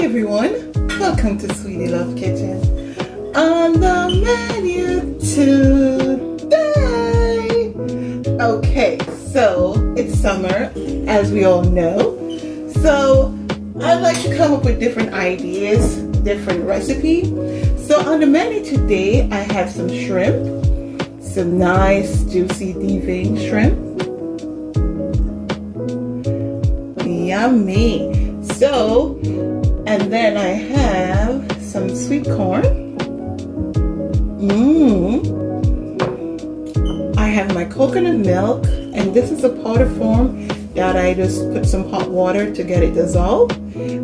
everyone, welcome to Sweetie Love Kitchen. On the menu today. Okay, so it's summer, as we all know. So I like to come up with different ideas, different recipes. So on the menu today, I have some shrimp, some nice juicy deveined shrimp. Yummy. So, and then I have some sweet corn. I have my coconut milk, and this is a powder form that I just put some hot water to get it dissolved.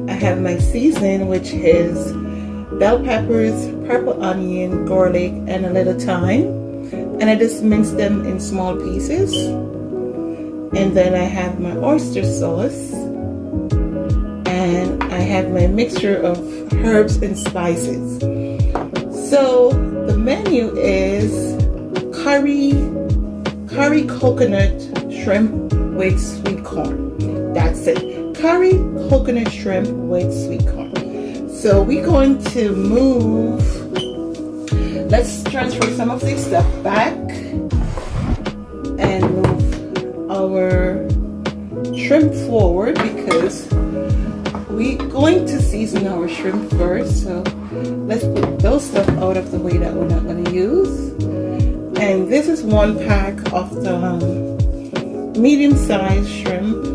I have my seasoning, which is bell peppers, purple onion, garlic, and a little thyme. And I just mince them in small pieces. And then I have my oyster sauce. And I have my mixture of herbs and spices. So the menu is curry coconut shrimp with sweet corn. That's it. Curry coconut shrimp with sweet corn. So we're going to move. Let's transfer some of this stuff back and move our shrimp forward because we're going to season our shrimp first. So let's put those stuff out of the way that we're not going to use. And this is one pack of the medium-sized shrimp.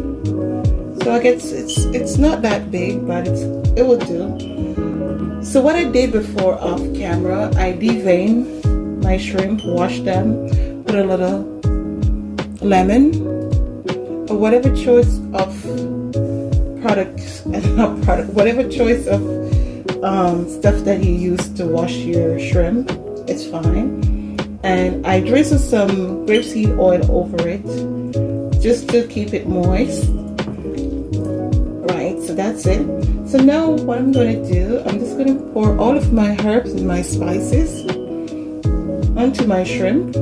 So I guess it's not that big, but it will do. So what I did before off camera, I deveined my shrimp, washed them, put a little lemon, or whatever choice of whatever choice of stuff that you use to wash your shrimp, it's fine. And I drizzle some grapeseed oil over it just to keep it moist. Right, so that's it. So now what I'm going to do, I'm just going to pour all of my herbs and my spices onto my shrimp.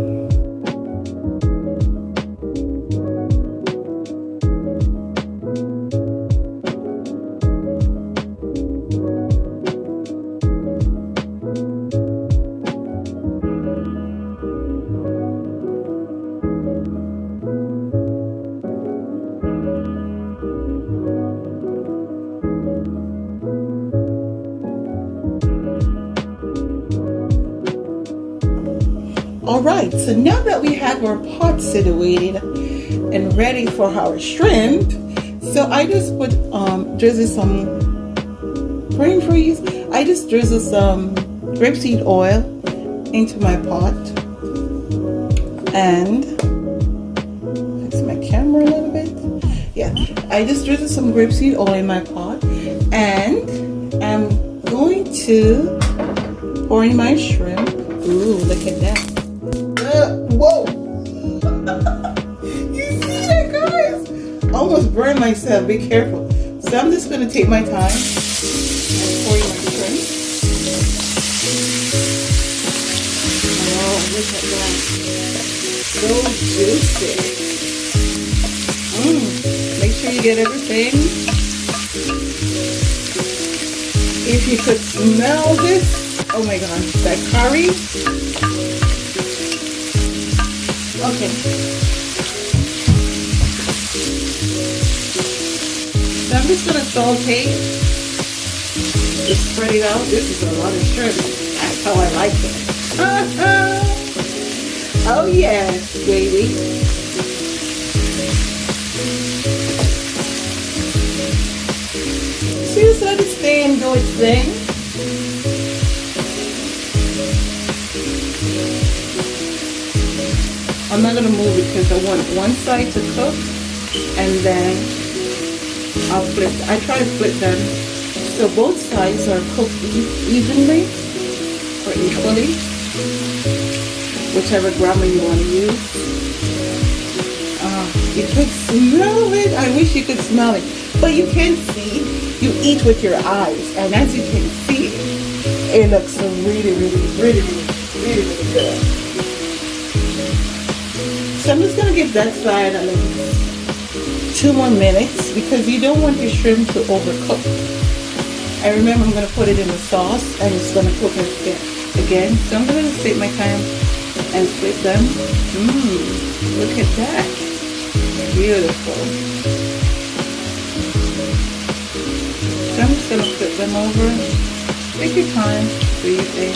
Alright, so now that we have our pot situated and ready for our shrimp, so I just put drizzle some brain freeze. I just drizzle some grapeseed oil into my pot and fix my camera a little bit. Yeah, I just drizzle some grapeseed oil in my pot and I'm going to pour in my shrimp. Ooh, look at that. Whoa! You see that, guys? Almost burned myself. Be careful. So I'm just going to take my time and pour in my shrimp. Oh, look at that. So juicy. Make sure you get everything. If you could smell this, oh my gosh, that curry. Okay. So I'm just going to saute. Just spread it out. This is a lot of shrimp. That's how I like it. Oh yes, baby. So just let it stay and do its thing. I'm not going to move it because I want one side to cook and then I'll flip. I try to flip them so both sides are cooked evenly or equally, whichever grammar you want to use. You could smell it. I wish you could smell it, but you can see. You eat with your eyes, and as you can see, it looks really good. So I'm just going to give that side a little 2 more minutes because you don't want your shrimp to overcook. And remember, I'm going to put it in the sauce and it's going to cook it again. So I'm going to take my time and flip them. Look at that. Beautiful. So I'm just going to flip them over. Take your time, do your thing.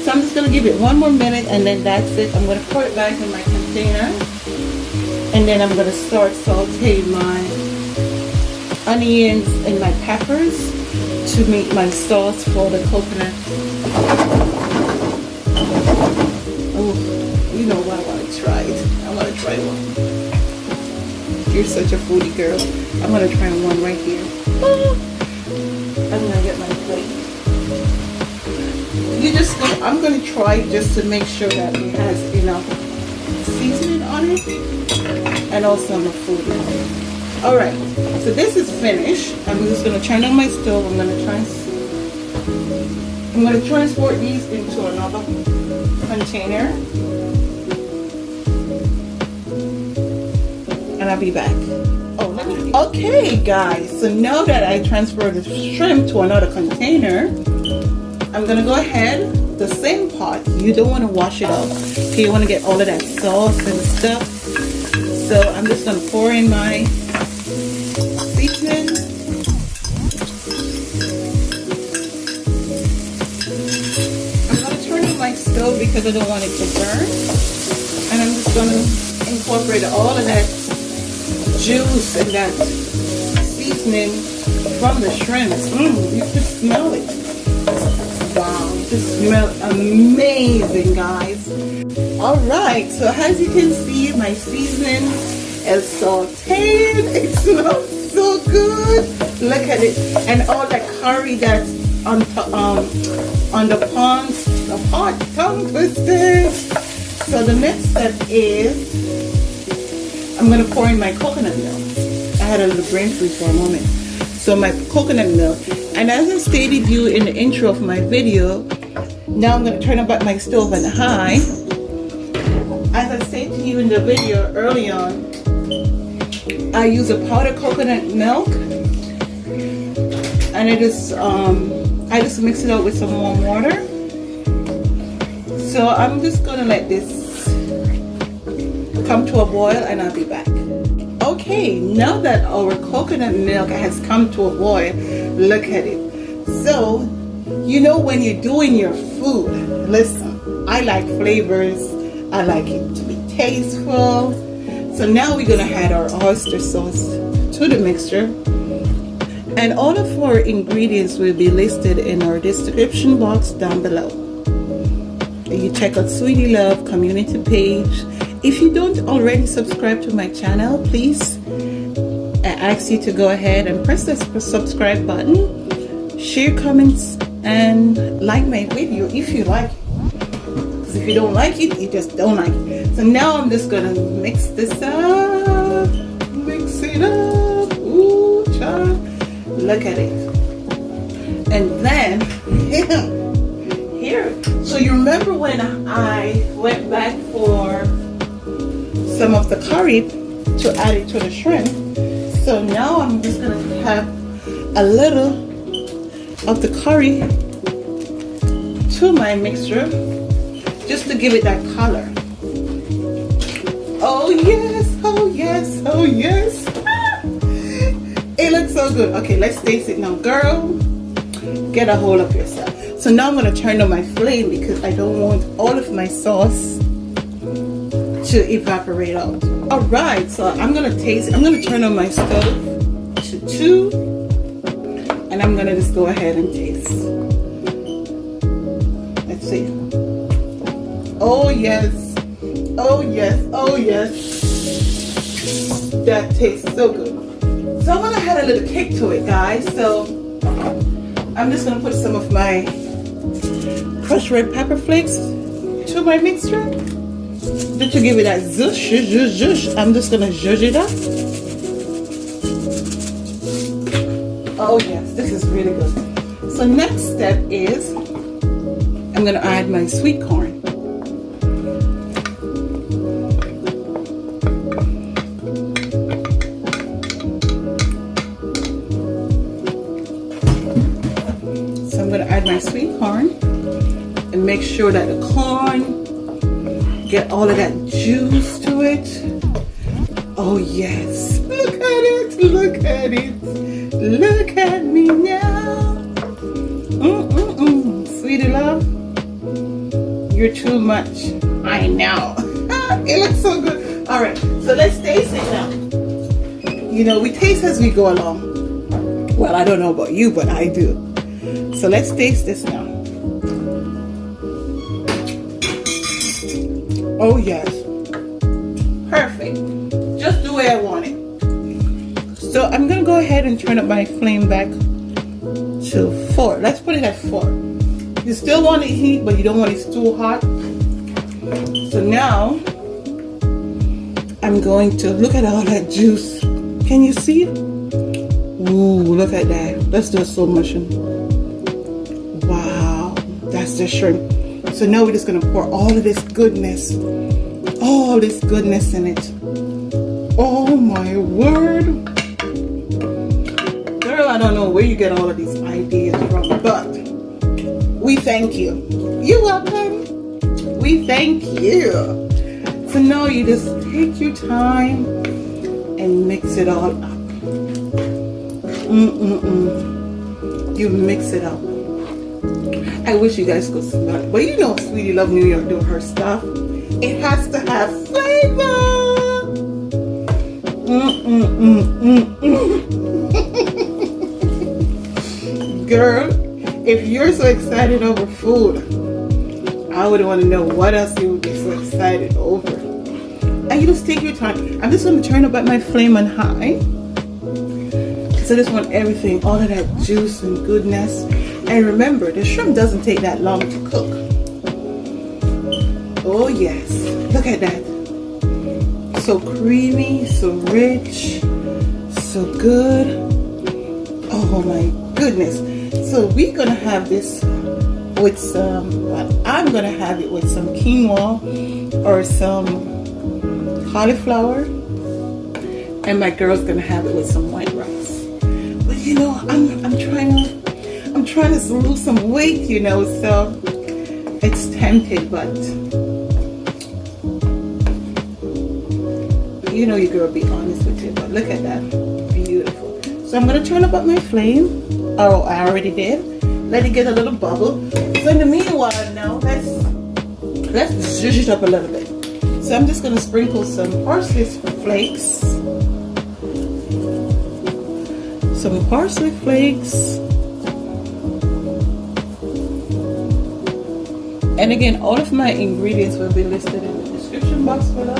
So I'm just going to give it one more minute and then that's it. I'm going to pour it back in my container. And then I'm going to start sauteing my onions and my peppers to make my sauce for the coconut. Oh, you know what? I want to try it. I want to try one. You're such a foodie girl. I'm going to try one right here. I'm going to get my plate. I'm going to try just to make sure that it has enough seasoning on it and also on the food. Alright, so this is finished. I'm just going to turn on my stove. I'm going to transport these into another container and I'll be back. Okay guys, so now that I transferred the shrimp to another container, I'm going to go ahead, the same pot, you don't want to wash it up, okay, you want to get all of that sauce and stuff. So I'm just going to pour in my seasoning. I'm going to turn on my stove because I don't want it to burn. And I'm just going to incorporate all of that juice and that seasoning from the shrimp. You can smell it. Wow, it smells amazing, guys. Alright, so as you can see, my seasoning is sauteed. It smells so good. Look at it. And all that curry that's on the pot, tongue twister. So the next step is I'm going to pour in my coconut milk. I had a little brain freeze for a moment. So my coconut milk. And as I stated you in the intro of my video, now I'm going to turn up my stove on high. As I stated to you in the video early on, I use a powdered coconut milk, and it is I just mix it out with some warm water. So I'm just going to let this come to a boil and I'll be back. Okay, now that our coconut milk has come to a boil, look at it. So, you know when you're doing your food, listen, I like flavors, I like it to be tasteful. So now we're going to add our oyster sauce to the mixture. And all of our ingredients will be listed in our description box down below. You check out Sweetie Love community page. If you don't already subscribe to my channel, please, I ask you to go ahead and press the subscribe button, share comments, and like my video if you like it. Because if you don't like it, you just don't like it. So now I'm just going to mix this up. Mix it up. Ooh, child. Look at it. And then, here. So you remember when I went back for some of the curry to add it to the shrimp. So now I'm just going to have a little of the curry to my mixture just to give it that color. Oh yes, oh yes, oh yes. It looks so good. Okay, let's taste it now. Girl, get a hold of yourself. So now I'm going to turn on my flame because I don't want all of my sauce to evaporate out. Alright, so I'm going to taste it. I'm going to turn on my stove to 2 and I'm going to just go ahead and taste. Let's see. Oh yes, oh yes, oh yes. That tastes so good. So I'm going to add a little kick to it, guys. So I'm just going to put some of my crushed red pepper flakes to my mixture. to give it that zhush, zhush, zhush. I'm just gonna zhush it up. Oh yes, this is really good. So next step is I'm gonna add my sweet corn. So I'm gonna add my sweet corn and make sure that the corn get all of that juice to it. Oh yes, look at it, look at it, look at me now. Sweetie love, you're too much. I know. It looks so good. All right, so let's taste it now. You know, we taste as we go along. Well, I don't know about you, but I do. So let's taste this now. Oh yes, perfect, just the way I want it. So I'm gonna go ahead and turn up my flame back to 4. Let's put it at 4. You still want it heat, but you don't want it too hot. So now I'm going to look at all that juice. Can you see? Ooh, look at that. Let's do a slow motion. Wow, that's the shrimp. So now we're just gonna pour all of this goodness in it. Oh my word. Girl, I don't know where you get all of these ideas from, but we thank you. You're welcome. We thank you. So now you just take your time and mix it all up. You mix it up. I wish you guys could smell it. But you know Sweetie Love New York doing her stuff. It has to have flavor. Girl, if you're so excited over food, I would want to know what else you would be so excited over. And you just take your time. I'm just going to turn up my flame on high. So I just want everything, all of that juice and goodness. And remember, the shrimp doesn't take that long to cook. Oh yes, look at that. So creamy, so rich, so good. Oh my goodness. So we're gonna have this with some, well, I'm gonna have it with some quinoa or some cauliflower. And my girl's gonna have it with some white rice. But you know, I'm trying to lose some weight, you know, so it's tempting, but you know your girl be honest with you. But look at that, beautiful. So I'm gonna turn up my flame. Oh, I already did. Let it get a little bubble. So in the meanwhile now, let's zhuzh it up a little bit. So I'm just gonna sprinkle some parsley flakes. Some parsley flakes. And again, all of my ingredients will be listed in the description box below.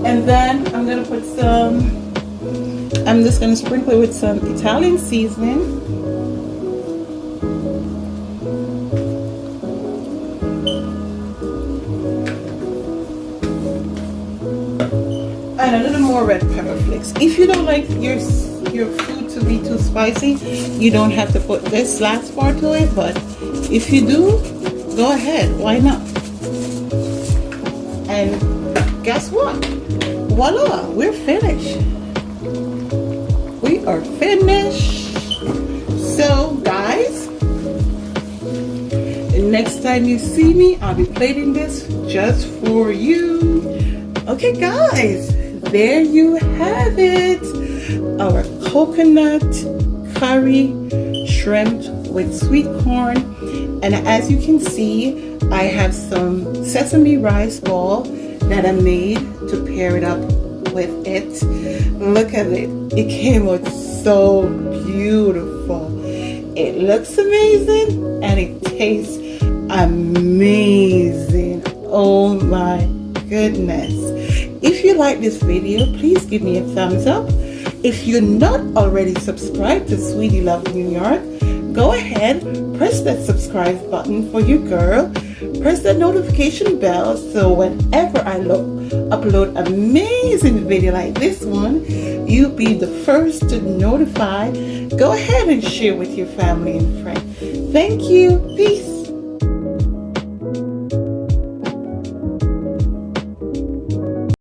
And then I'm gonna put I'm just gonna sprinkle it with some Italian seasoning. And a little more red pepper flakes. If you don't like your food to be too spicy, you don't have to put this last part to it, but if you do, go ahead, why not? And guess what? Voila, we're finished. We are finished. So guys, next time you see me, I'll be plating this just for you. Okay guys, there you have it. Our coconut curry shrimp with sweet corn. And as you can see, I have some sesame rice ball that I made to pair it up with it. Look at it. It came out so beautiful. It looks amazing and it tastes amazing. Oh my goodness. If you like this video, please give me a thumbs up. If you're not already subscribed to Sweetie Love New York, go ahead, press that subscribe button for your girl. Press the notification bell so whenever I upload amazing video like this one, you'll be the first to notify. Go ahead and share with your family and friends. Thank you. Peace.